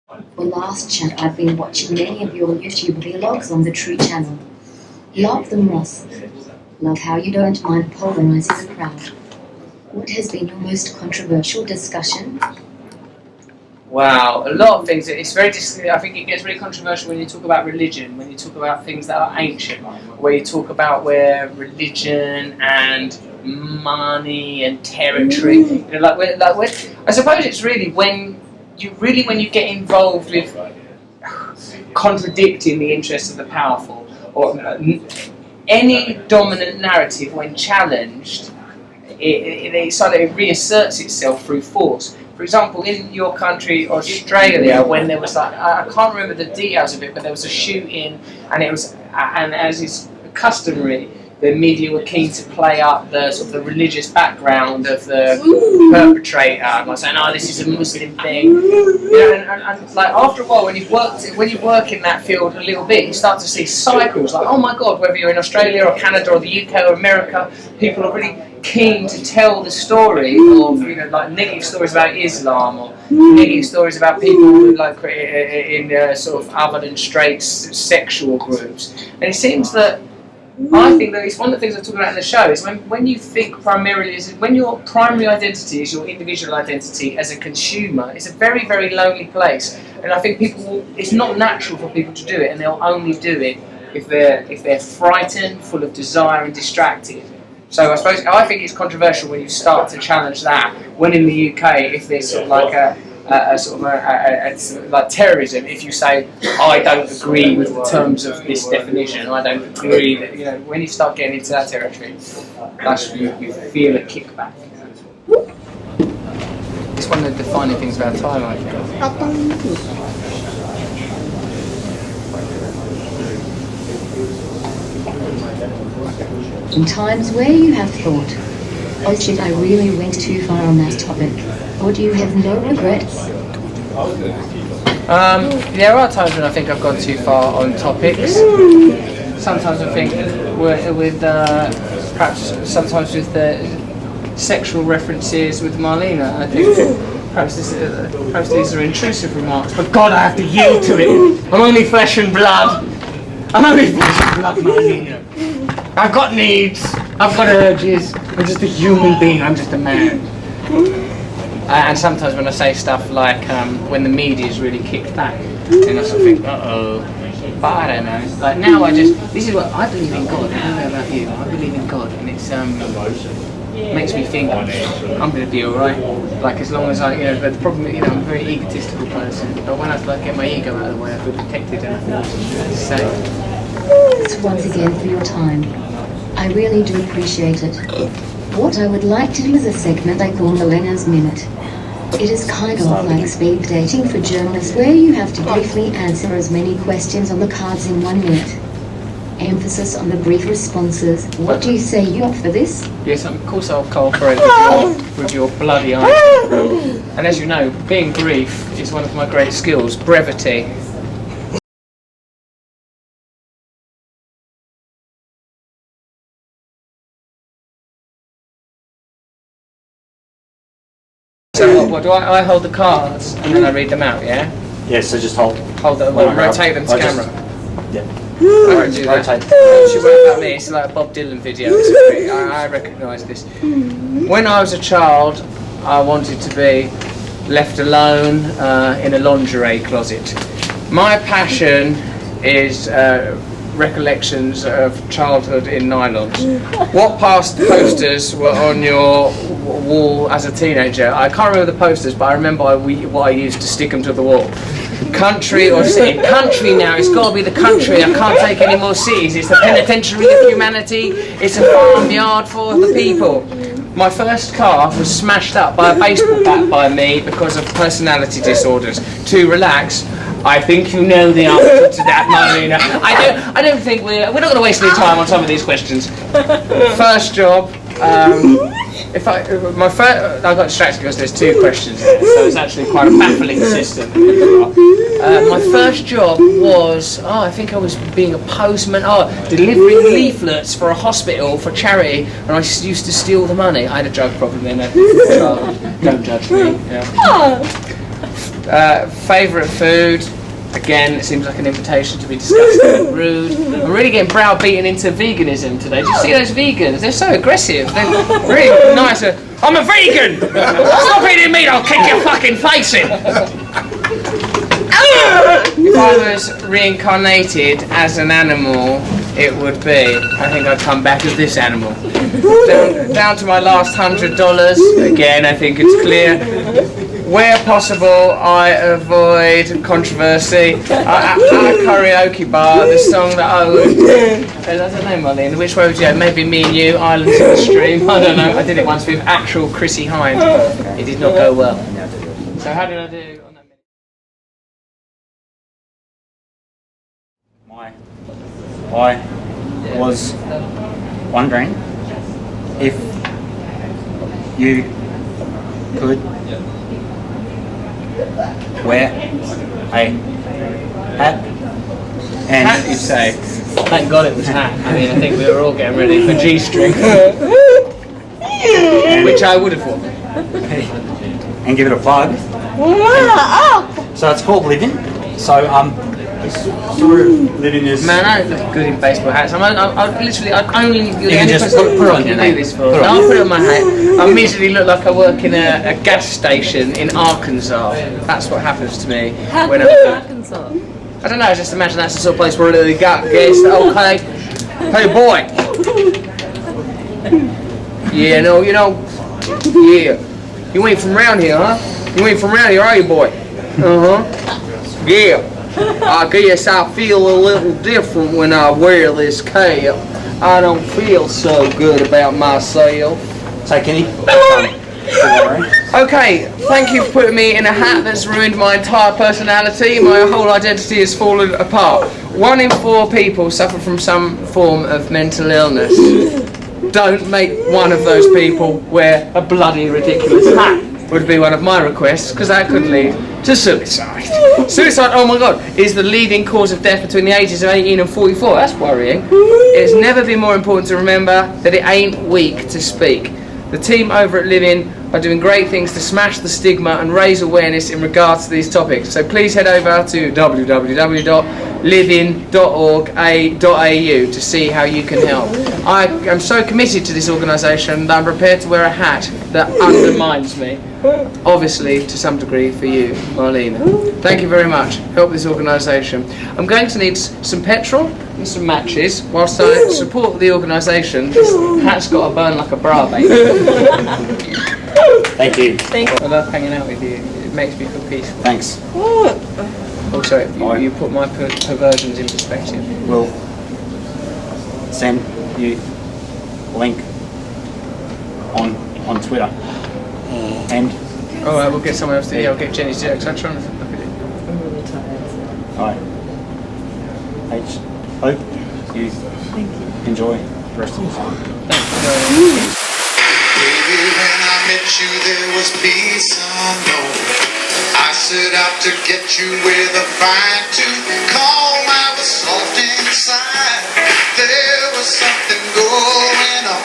For last chat, I've been watching many of your YouTube vlogs on the True channel. Love them, Ross. Love how you don't mind polarizing the crowd. What has been your most controversial discussion? Wow, a lot of things. It's very. I think it gets really controversial when you talk about religion, when you talk about things that are ancient, where you talk about where religion and money and territory. I suppose it's really when you get involved with contradicting the interests of the powerful, or any dominant narrative when challenged, it reasserts itself through force. For example, in your country, Australia, when there was I can't remember the details of it, but there was a shooting, and as is customary, the media were keen to play up the sort of the religious background of the perpetrator, and like saying, "Oh, this is a Muslim thing." And like after a while, when you work in that field a little bit, you start to see cycles. Like, oh my God, whether you're in Australia or Canada or the UK or America, people are really keen to tell the story of like negative stories about Islam or negative stories about people like in sort of other than straight sexual groups. And it seems that I think that it's one of the things I talk about in the show is when you think primarily when your primary identity is your individual identity as a consumer, it's a very, very lonely place. And I think it's not natural for people to do it, and they'll only do it if they're frightened, full of desire, and distracted. So I think it's controversial when you start to challenge that. When in the UK, if there's sort of like like terrorism, if you say I don't agree with the terms of this definition, I don't agree that when you start getting into that territory, that's when you feel a kickback. It's one of the defining things about time, I think. In times where you have thought, oh shit, I really went too far on that topic, or do you have no regrets? There are times when I think I've gone too far on topics. Sometimes I think with perhaps sometimes with the sexual references with Marlena, I think perhaps these are intrusive remarks, but God, I have to yield to it. I'm only flesh and blood. I'm only flesh and blood, Marlena. I've got needs, I've got urges, I'm just a human being, I'm just a man. And sometimes when I say stuff like when the media is really kicked back, then I sort of think, uh-oh. But I don't know, like now this is what, I believe in God, I don't know about you, I believe in God, and it's makes me think I'm going to be alright, like as long as but the problem is, I'm a very egotistical person, but when I get my ego out of the way, I feel protected and I feel safe. Thanks once again for your time. I really do appreciate it. What I would like to do is a segment I call Melena's Minute. It is kind of like speed dating for journalists where you have to briefly answer as many questions on the cards in 1 minute. Emphasis on the brief responses. What do you say? You up for this? Yes, of course I'll cooperate with your bloody eyes. And as you know, being brief is one of my great skills, brevity. So what do I hold the cards and then I read them out, yeah? Yeah, so just hold them, rotate them to camera. Yeah. I won't do that. Don't you worry about me, it's like a Bob Dylan video. I recognise this. When I was a child, I wanted to be left alone in a lingerie closet. My passion is recollections of childhood in nylons. What past posters were on your wall as a teenager? I can't remember the posters, but I remember what I used to stick them to the wall. Country or city? Country now, it's got to be the country. I can't take any more cities. It's the penitentiary of humanity. It's a farmyard for the people. My first car was smashed up by a baseball bat by me because of personality disorders. To relax, I think you know the answer to that, Marlena. I don't think we're not going to waste any time on some of these questions. First job. I got distracted because there's two questions there, so it's actually quite a baffling system. My first job was, I think I was being a postman, delivering leaflets for a hospital for charity, and I used to steal the money. I had a drug problem then, don't judge me. Yeah. Favourite food? Again, it seems like an invitation to be disgusting and rude. I'm really getting browbeaten into veganism today. Do you see those vegans? They're so aggressive. They're really nice. I'm a vegan! Stop eating meat, I'll kick your fucking face in! If I was reincarnated as an animal, it would be, I think I'd come back as this animal. Down to my last $100. Again, I think it's clear. Where possible, I avoid controversy. At a karaoke bar, the song that I would... I don't know, Marlene, which way would you go? Maybe Me and You, Islands in the Stream. I don't know. I did it once with actual Chrissy Hynde. It did not go well. So how did I do on that minute? I was wondering if you could wear a hat and Hat, you say? Thank God it was hat. I mean, I think we were all getting ready for G-string. Which I would have worn. and give it a plug. So it's called Living. So sort of Living is. Man, I don't look good in baseball hats. I'm literally, I only. You can just put it on your name. This for. I'll put it on my hat. I immediately look like I work in a gas station in Arkansas. That's what happens to me when I'm. Arkansas. I don't know. I just imagine that's the sort of place where they got guests. Okay, hey boy. Yeah, no, you know. Yeah, you ain't from around here, huh? You ain't from around here, are you, boy? Yeah. I guess I feel a little different when I wear this cap. I don't feel so good about myself. So Kenny. Okay, thank you for putting me in a hat that's ruined my entire personality. My whole identity has fallen apart. 1 in 4 people suffer from some form of mental illness. Don't make one of those people wear a bloody ridiculous hat, would be one of my requests, because that could lead to suicide. Suicide, oh my god, is the leading cause of death between the ages of 18 and 44. That's worrying. It's never been more important to remember that it ain't weak to speak. The team over at Living are doing great things to smash the stigma and raise awareness in regards to these topics. So please head over to www.living.org.au to see how you can help. I am so committed to this organisation that I'm prepared to wear a hat that undermines me. Obviously, to some degree, for you, Marlene. Thank you very much. Help this organisation. I'm going to need some petrol and some matches whilst I support the organisation. This hat's got to burn like a bra, baby. Thank you. I love hanging out with you. It makes me feel peaceful. Thanks. Also, you put my perversions in perspective. We'll send you a link on Twitter. And Alright, we'll get someone else to do it. I'll get Jenny to do it, because I'm trying to look at it. alright. H, hope you enjoy the rest of the song. Thanks. Baby, when I met you, there was peace unknown. I set out to get you with a fine tooth comb. I was soft inside. There was something going on.